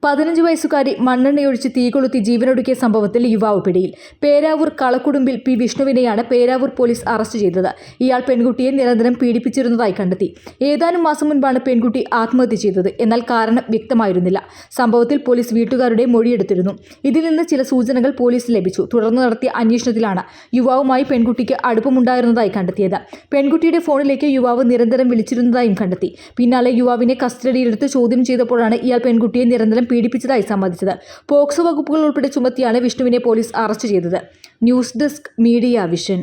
15 വയസ്സുകാരി മണ്ണെണ്ണയൊഴിച്ച് തീകൊളുത്തി ജീവനൊടുക്കിയ സംഭവത്തിൽ യുവാവ് പിടിയിൽ. പേരാവൂർ കളക്കുടുമ്പിൽ പി വിഷ്ണുവിനെയാണ് പേരാവൂർ പോലീസ് അറസ്റ്റ് ചെയ്തത്. ഇയാൾ പെൺകുട്ടിയെ നിരന്തരം പീഡിപ്പിച്ചിരുന്നതായി കണ്ടെത്തി. ഏതാനും മാസം മുൻപാണ് പെൺകുട്ടി ആത്മഹത്യ ചെയ്തത്. എന്നാൽ കാരണം വ്യക്തമായിരുന്നില്ല. സംഭവത്തിൽ പോലീസ് വീട്ടുകാരുടെ മൊഴിയെടുത്തിരുന്നു. ഇതിൽ നിന്ന് ചില സൂചനകൾ പോലീസിന് ലഭിച്ചു. തുടർന്ന് നടത്തിയ അന്വേഷണത്തിലാണ് യുവാവുമായി പെൺകുട്ടിക്ക് അടുപ്പമുണ്ടായിരുന്നതായി കണ്ടെത്തിയത്. പെൺകുട്ടിയുടെ ഫോണിലേക്ക് യുവാവ് നിരന്തരം വിളിച്ചിരുന്നതായും കണ്ടെത്തി. പിന്നാലെ യുവാവിനെ കസ്റ്റഡിയിലെടുത്ത് ചോദ്യം ചെയ്തപ്പോഴാണ് ഇയാൾ പെൺകുട്ടിയെ നിരന്തരം പീഡിപ്പിച്ചതായി സമ്മതിച്ചത്. പോക്സോ വകുപ്പുകൾ ഉൾപ്പെടെ ചുമത്തിയാണ് വിഷ്ണുവിനെ പോലീസ് അറസ്റ്റ് ചെയ്തത്. News desk media vision.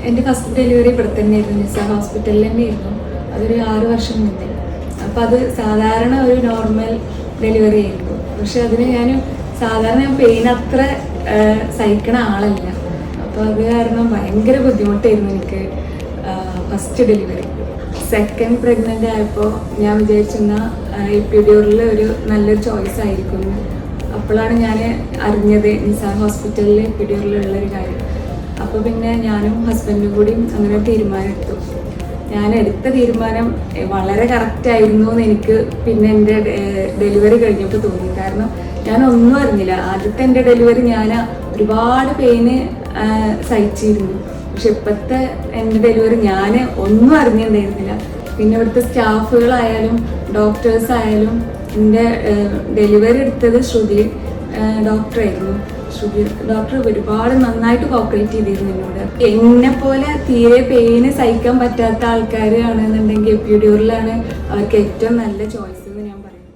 എൻ്റെ ഫസ്റ്റ് ഡെലിവറി ഇവിടെ തന്നെയായിരുന്നു, നിസാർ ഹോസ്പിറ്റലിൽ തന്നെയായിരുന്നു. അതൊരു 6 വർഷം മുന്നേ. അപ്പോൾ അത് സാധാരണ ഒരു നോർമൽ ഡെലിവറി ആയിരുന്നു. പക്ഷെ അതിന് സാധാരണ പെയിൻ അത്ര സഹിക്കണ ആളല്ല. അപ്പോൾ അത് കാരണം ഭയങ്കര ബുദ്ധിമുട്ടായിരുന്നു എനിക്ക് ഫസ്റ്റ് ഡെലിവറി. സെക്കൻഡ് പ്രഗ്നൻ്റ് ആയപ്പോൾ ഞാൻ വിചാരിച്ചിരുന്ന എപ്പിഡ്യൂറൽ ഒരു നല്ലൊരു ചോയ്സ് ആയിരിക്കും. അപ്പോഴാണ് ഞാൻ അറിഞ്ഞത് നിസാർ ഹോസ്പിറ്റലിൽ എപ്പിഡ്യൂറലുള്ളൊരു കാര്യം. അപ്പോൾ പിന്നെ ഞാനും ഹസ്ബൻഡും കൂടി അങ്ങനെ തീരുമാനമെടുത്തു. ഞാൻ എടുത്ത തീരുമാനം വളരെ കറക്റ്റായിരുന്നു എന്ന് എനിക്ക് പിന്നെ എൻ്റെ ഡെലിവറി കഴിഞ്ഞപ്പോൾ തോന്നി. കാരണം ഞാൻ ഒന്നും അറിഞ്ഞില്ല. ആദ്യത്തെ എൻ്റെ ഡെലിവറി ഞാൻ ഒരുപാട് പെയിന് സഹിച്ചിരുന്നു. പക്ഷെ ഇപ്പോഴത്തെ എൻ്റെ ഡെലിവറി ഞാൻ ഒന്നും അറിഞ്ഞിട്ടുണ്ടായിരുന്നില്ല. പിന്നെ ഇവിടുത്തെ സ്റ്റാഫുകളായാലും ഡോക്ടേഴ്സ് ആയാലും എൻ്റെ ഡെലിവറി എടുത്തത് ശ്രുതി ഡോക്ടറായിരുന്നു. ശ്രുതി ഡോക്ടർ ഒരുപാട് നന്നായിട്ട് കോപ്പറേറ്റ് ചെയ്തിരുന്നു എന്നോട്. എന്നെ പോലെ തീരെ പെയിന് സഹിക്കാൻ പറ്റാത്ത ആൾക്കാരാണെന്നുണ്ടെങ്കിൽ എപ്പിഡ്യൂറലാണ് അവർക്ക് ഏറ്റവും നല്ല ചോയ്സ്.